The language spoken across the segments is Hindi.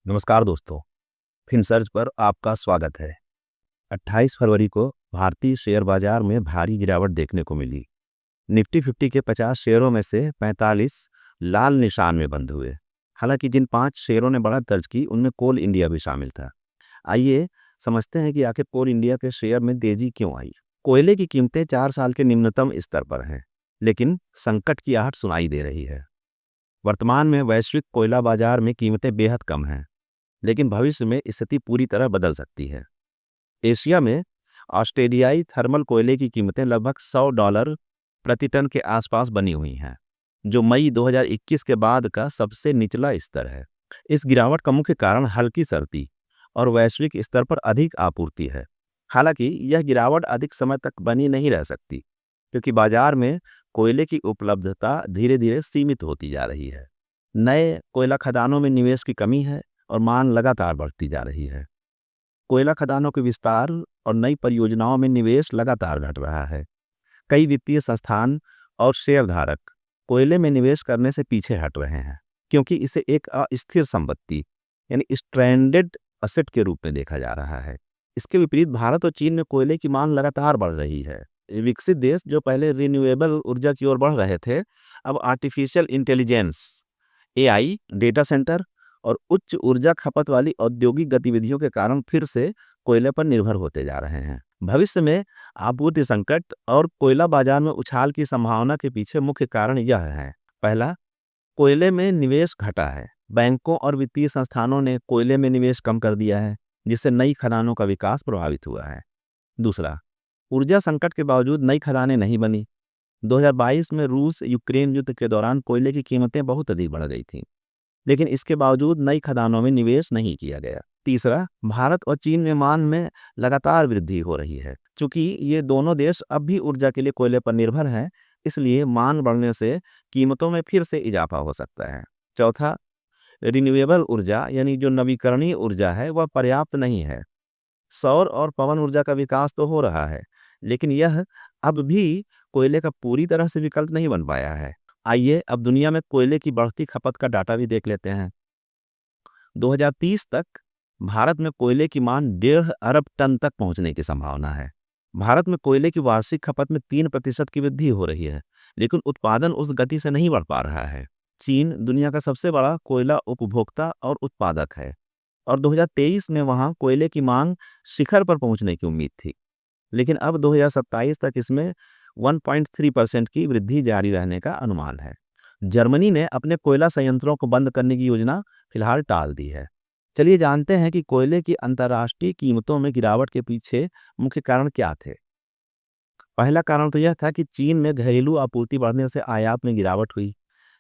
नमस्कार दोस्तों, फिनसर्च पर आपका स्वागत है। 28 फरवरी को भारतीय शेयर बाजार में भारी गिरावट देखने को मिली। निफ्टी 50 के 50 शेयरों में से 45 लाल निशान में बंद हुए। हालांकि जिन 5 शेयरों ने बढ़त दर्ज की उनमें कोल इंडिया भी शामिल था। आइए समझते हैं कि आखिर कोल इंडिया के शेयर में तेजी क्यों आई। कोयले की कीमतें 4 साल के निम्नतम स्तर पर हैं, लेकिन संकट की आहट सुनाई दे रही है। वर्तमान में वैश्विक कोयला बाजार में कीमतें बेहद कम हैं, लेकिन भविष्य में स्थिति पूरी तरह बदल सकती है। एशिया में ऑस्ट्रेलियाई थर्मल कोयले की कीमतें लगभग $100 प्रति टन के आसपास बनी हुई हैं, जो मई 2021 के बाद का सबसे निचला स्तर है। इस गिरावट का मुख्य कारण हल्की सर्दी और वैश्विक स्तर पर अधिक आपूर्ति है। हालांकि यह गिरावट अधिक समय तक बनी नहीं रह सकती, क्योंकि बाजार में कोयले की उपलब्धता धीरे धीरे सीमित होती जा रही है। नए कोयला खदानों में निवेश की कमी है और मांग लगातार बढ़ती जा रही है। कोयला खदानों के विस्तार और नई परियोजनाओं में निवेश लगातार घट रहा है। कई वित्तीय संस्थान और शेयरधारक कोयले में निवेश करने से पीछे हट रहे हैं, क्योंकि इसे एक अस्थिर संपत्ति यानी स्ट्रैंडेड असेट के रूप में देखा जा रहा है। इसके विपरीत भारत और चीन में कोयले की मांग लगातार बढ़ रही है। विकसित देश जो पहले रिन्यूएबल ऊर्जा की ओर बढ़ रहे थे, अब artificial intelligence, AI, data centre और उच्च ऊर्जा खपत वाली औद्योगिक गतिविधियों के कारण फिर से कोयले पर निर्भर होते जा रहे हैं। भविष्य में आपूर्ति संकट और कोयला बाजार में उछाल की संभावना के पीछे मुख्य कारण यह है। पहला, कोयले में निवेश घटा है। बैंकों और वित्तीय संस्थानों ने कोयले में निवेश कम कर दिया है, जिससे नई खदानों का विकास प्रभावित हुआ है। दूसरा, ऊर्जा संकट के बावजूद नई खदानें नहीं बनी। 2022 में रूस यूक्रेन युद्ध के दौरान कोयले की कीमतें बहुत अधिक बढ़ गई थीं, लेकिन इसके बावजूद नई खदानों में निवेश नहीं किया गया। तीसरा, भारत और चीन में मांग में लगातार वृद्धि हो रही है। चूंकि ये दोनों देश अब भी ऊर्जा के लिए कोयले पर निर्भर हैं, इसलिए मांग बढ़ने से कीमतों में फिर से इजाफा हो सकता है। चौथा, रिन्यूएबल ऊर्जा यानी जो नवीकरणीय ऊर्जा है वह पर्याप्त नहीं है। सौर और पवन ऊर्जा का विकास तो हो रहा है, लेकिन यह अब भी कोयले का पूरी तरह से विकल्प नहीं बन पाया है। आइए अब दुनिया में कोयले की बढ़ती खपत का डाटा भी देख लेते हैं। 2030 तक भारत में कोयले की मांग 1.5 अरब टन तक पहुंचने की संभावना है। भारत में कोयले की वार्षिक खपत में 3% की वृद्धि हो रही है, लेकिन उत्पादन उस गति से नहीं बढ़ पा रहा है। चीन दुनिया का सबसे बड़ा कोयला उपभोक्ता और उत्पादक है, और 2023 में वहां कोयले की मांग शिखर पर पहुंचने की उम्मीद थी, लेकिन अब 2027 तक इसमें 1.3% की वृद्धि जारी रहने का अनुमान है। जर्मनी ने अपने कोयला संयंत्रों को बंद करने की योजना फिलहाल टाल दी है। चलिए जानते हैं कि कोयले की अंतर्राष्ट्रीय कीमतों में गिरावट के पीछे मुख्य कारण क्या थे। पहला कारण तो यह था कि चीन में घरेलू आपूर्ति बढ़ने से आयात में गिरावट हुई।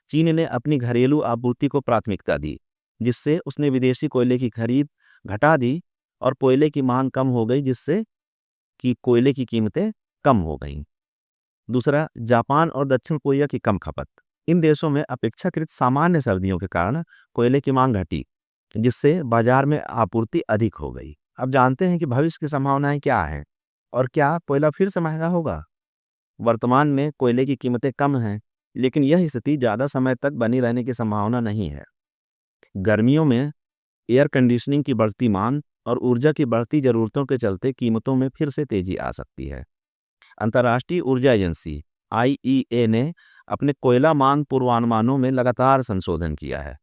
चीन ने अपनी घरेलू आपूर्ति को प्राथमिकता दी, जिससे उसने विदेशी कोयले की खरीद घटा दी और कोयले की मांग कम हो गई, जिससे कि कोयले की कीमतें कम हो गईं। दूसरा, जापान और दक्षिण कोरिया की कम खपत। इन देशों में अपेक्षाकृत सामान्य सर्दियों के कारण कोयले की मांग घटी, जिससे बाजार में आपूर्ति अधिक हो गई। अब जानते हैं कि भविष्य की संभावनाएं क्या हैं और क्या कोयला फिर से महंगा होगा। वर्तमान में कोयले की कीमतें कम हैं, लेकिन यह स्थिति ज़्यादा समय तक बनी रहने की संभावना नहीं है। गर्मियों में एयर कंडीशनिंग की बढ़ती मांग और ऊर्जा की बढ़ती ज़रूरतों के चलते कीमतों में फिर से तेजी आ सकती है। अंतर्राष्ट्रीय ऊर्जा एजेंसी आईईए ने अपने कोयला मांग पूर्वानुमानों में लगातार संशोधन किया है,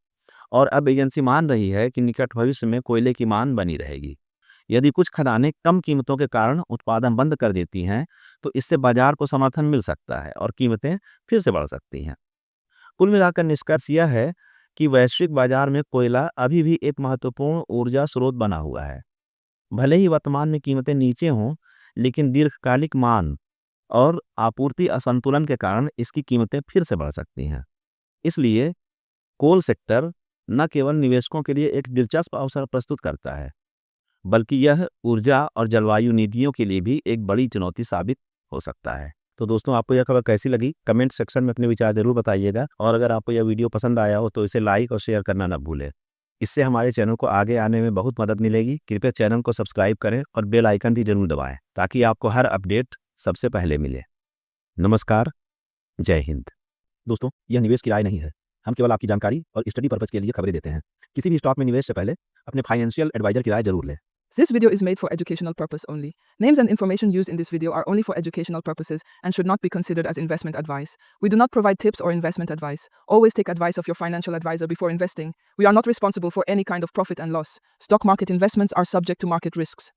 और अब एजेंसी मान रही है कि निकट भविष्य में कोयले की मांग बनी रहेगी। यदि कुछ खदानें कम कीमतों के कारण उत्पादन बंद कर देती हैं, तो इससे बाजार को समर्थन मिल सकता है और कीमतें फिर से बढ़ सकती हैं। कुल मिलाकर निष्कर्ष यह है कि वैश्विक बाजार में कोयला अभी भी एक महत्वपूर्ण ऊर्जा स्रोत बना हुआ है। भले ही वर्तमान में कीमतें नीचे हों, लेकिन दीर्घकालिक मांग और आपूर्ति असंतुलन के कारण इसकी कीमतें फिर से बढ़ सकती हैं। इसलिए कोल सेक्टर न केवल निवेशकों के लिए एक दिलचस्प अवसर प्रस्तुत करता है, बल्कि यह ऊर्जा और जलवायु नीतियों के लिए भी एक बड़ी चुनौती साबित हो सकता है। तो दोस्तों, आपको यह खबर कैसी लगी? कमेंट सेक्शन में अपने विचार जरूर बताइएगा, और अगर आपको यह वीडियो पसंद आया हो तो इसे लाइक और शेयर करना न भूलें। इससे हमारे चैनल को आगे आने में बहुत मदद मिलेगी। कृपया चैनल को सब्सक्राइब करें और बेल आइकन भी जरूर दबाएं, ताकि आपको हर अपडेट सबसे पहले मिले। नमस्कार, जय हिंद। दोस्तों, यह निवेश की राय नहीं है। हम केवल आपकी जानकारी और स्टडी पर्पज के लिए खबरें देते हैं। किसी भी स्टॉक में निवेश से पहले अपने फाइनेंशियल एडवाइजर की राय जरूर लें। This video is made for educational purpose only. Names and information used in this video are only for educational purposes and should not be considered as investment advice. We do not provide tips or investment advice. Always take advice of your financial advisor before investing. We are not responsible for any kind of profit and loss. Stock market investments are subject to market risks.